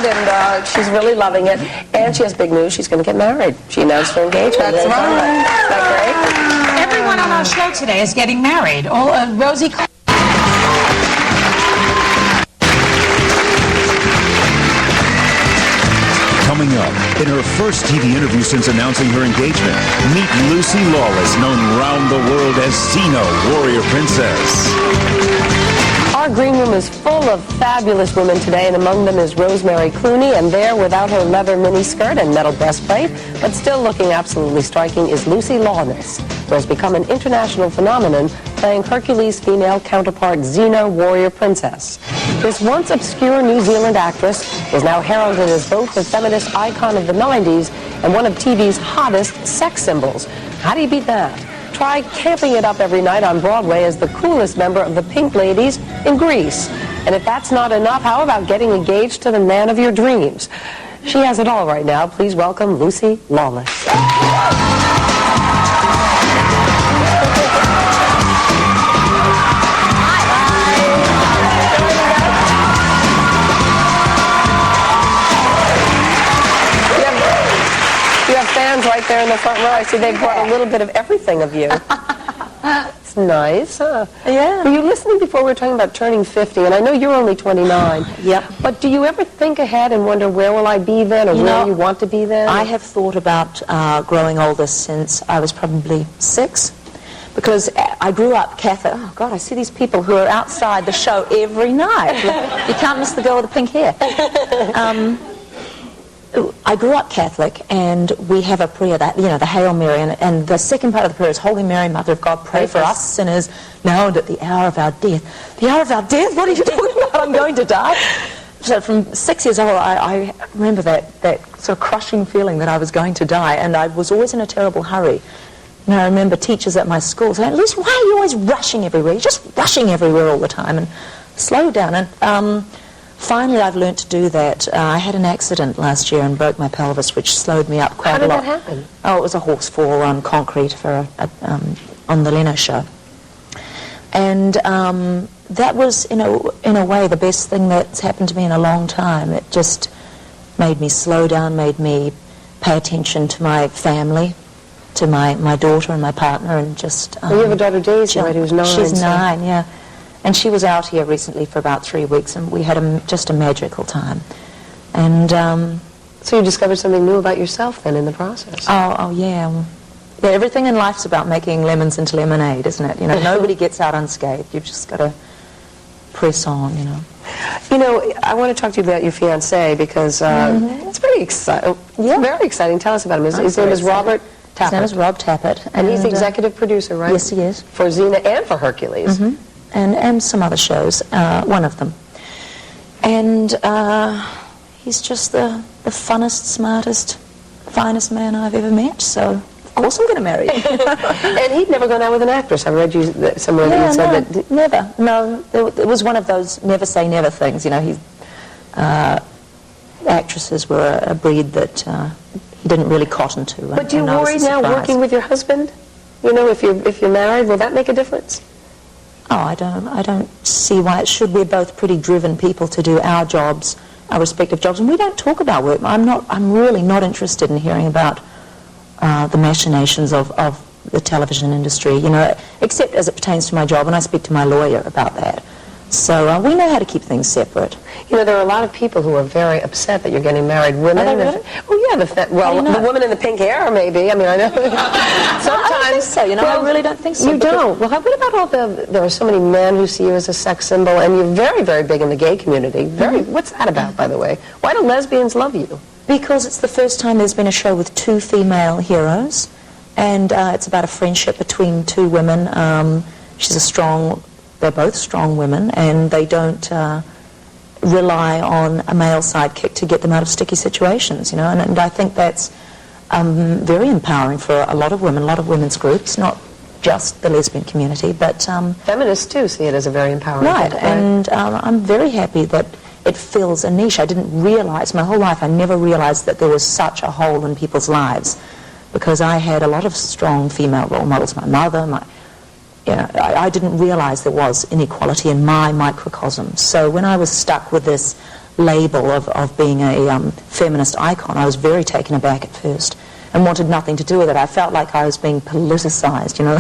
it, and she's really loving it. And she has big news. She's going to get married. She announced her engagement. That's right. Isn't that great? Everyone on our show today is getting married. Rosie... Coming up, in her first TV interview since announcing her engagement, meet Lucy Lawless, known round the world as Xena, Warrior Princess. Our green room is full of fabulous women today, and among them is Rosemary Clooney, and there, without her leather miniskirt and metal breastplate, but still looking absolutely striking, is Lucy Lawless, who has become an international phenomenon, playing Hercules' female counterpart Xena, Warrior Princess. This once obscure New Zealand actress is now heralded as both the feminist icon of the 90s and one of TV's hottest sex symbols. How do you beat that? Try camping it up every night on Broadway as the coolest member of the Pink Ladies in Greece. And if that's not enough, how about getting engaged to the man of your dreams? She has it all right now. Please welcome Lucy Lawless. Fans right there in the front row. I see they've brought a little bit of everything of you. It's nice, huh? Yeah. Were you listening before we were talking about turning 50? And I know you're only 29. Yep. But do you ever think ahead and wonder where will I be then, or where you want to be then? I have thought about growing older since I was probably 6. Because I grew up Catholic. Oh, God, I see these people who are outside the show every night. You can't miss the girl with the pink hair. I grew up Catholic, and we have a prayer that, the Hail Mary, and the second part of the prayer is, Holy Mary, Mother of God, pray for us sinners, now and at the hour of our death. The hour of our death? What are you talking about? I'm going to die? So from 6 years old, I remember that sort of crushing feeling that I was going to die, and I was always in a terrible hurry. And I remember teachers at my school saying, Lucy, why are you always rushing everywhere? You're just rushing everywhere all the time, and slow down. And finally, I've learned to do that. I had an accident last year and broke my pelvis, which slowed me up quite a lot. How did that happen? Oh, it was a horse fall on concrete for on the Leno show. And that was, in a way, the best thing that's happened to me in a long time. It just made me slow down, made me pay attention to my family, to my daughter and my partner, and just... well, you have a daughter, Daisy, right, who's 9. She's 9, yeah. And she was out here recently for about 3 weeks, and we had just a magical time. And so you discovered something new about yourself then in the process? Oh yeah. Yeah, everything in life's about making lemons into lemonade, isn't it? Nobody gets out unscathed. You've just got to press on, I want to talk to you about your fiancé because it's pretty exciting. Yeah. Very exciting. Tell us about him. His name is Robert Tappert. His name is Rob Tappert. And he's the executive producer, right? Yes, he is. For Xena and for Hercules. Mm-hmm. And some other shows, one of them. And he's just the funnest, smartest, finest man I've ever met, so of course I'm going to marry him. And he'd never gone out with an actress. I read you somewhere that you said that... Never. No, it was one of those never say never things, actresses were a breed that he didn't really cotton to. But do you worry now working with your husband? If you're married, will that make a difference? Oh, I don't see why it should. We're both pretty driven people to do our jobs, our respective jobs, and we don't talk about work. I'm really not interested in hearing about the machinations of the television industry, except as it pertains to my job, and I speak to my lawyer about that. So we know how to keep things separate. There are a lot of people who are very upset that you're getting married. Women. Are they really? The woman in the pink hair, maybe. I mean, I know. Sometimes. I don't think so. I really don't think so. You don't. Well, what about there are so many men who see you as a sex symbol, and you're very, very big in the gay community. What's that about, by the way? Why do lesbians love you? Because it's the first time there's been a show with 2 female heroes, and it's about a friendship between 2 women. They're both strong women, and they don't rely on a male sidekick to get them out of sticky situations, and I think that's very empowering for a lot of women, a lot of women's groups, not just the lesbian community, but... feminists, too, see it as a very empowering thing. Right, and I'm very happy that it fills a niche. I didn't realize, my whole life, I never realized that there was such a hole in people's lives, because I had a lot of strong female role models, my mother, I didn't realize there was inequality in my microcosm. So when I was stuck with this label of being a feminist icon, I was very taken aback at first and wanted nothing to do with it. I felt like I was being politicized, you know.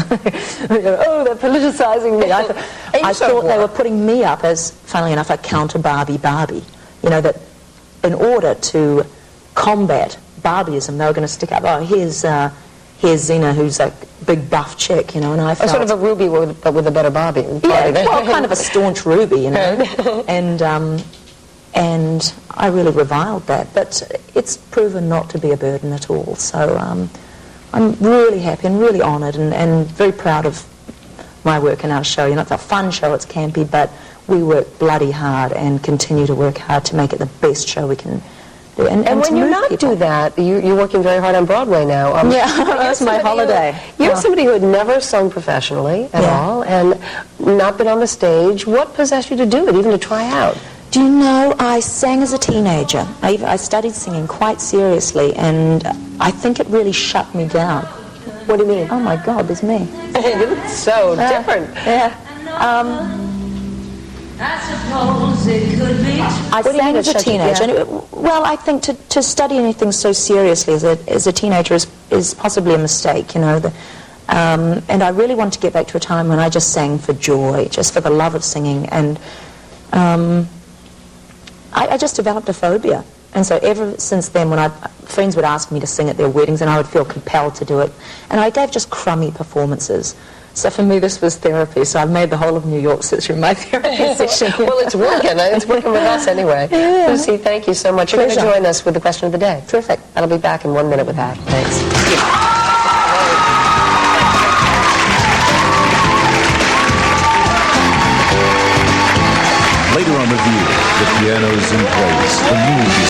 Oh, they're politicizing me. I thought they were putting me up as, funnily enough, a counter Barbie. You know, that in order to combat Barbieism, they were going to stick up, oh, here's Xena, who's a big buff chick, you know, and I felt... sort of a Ruby, but with a better Barbie. Yeah, well, kind of a staunch Ruby, you know. And I really reviled that, but it's proven not to be a burden at all. So I'm really happy and really honoured and very proud of my work in our show. You know, it's a fun show, it's campy, but we work bloody hard and continue to work hard to make it the best show we can do. And when you not do that, you're working very hard on Broadway now. Yeah, that's my holiday. You're somebody who had never sung professionally at all and not been on the stage. What possessed you to do it, even to try out? Do you know, I sang as a teenager. I studied singing quite seriously, and I think it really shut me down. What do you mean? Oh my God, there's me. You look so different. Yeah. I suppose it could be. I sang as a teenager. And well, I think to study anything so seriously as a teenager is possibly a mistake, you know. And I really want to get back to a time when I just sang for joy, just for the love of singing. And I just developed a phobia. And so ever since then, when friends would ask me to sing at their weddings, and I would feel compelled to do it. And I gave just crummy performances. So for me, this was therapy. So I've made the whole of New York City my therapy session. Well, it's working. It's working with us anyway. Yeah. Lucy, thank you so much. You're going to join us with the question of the day. Terrific. That'll be back in 1 minute with that. Thanks. Later on The View, the piano's in place, the music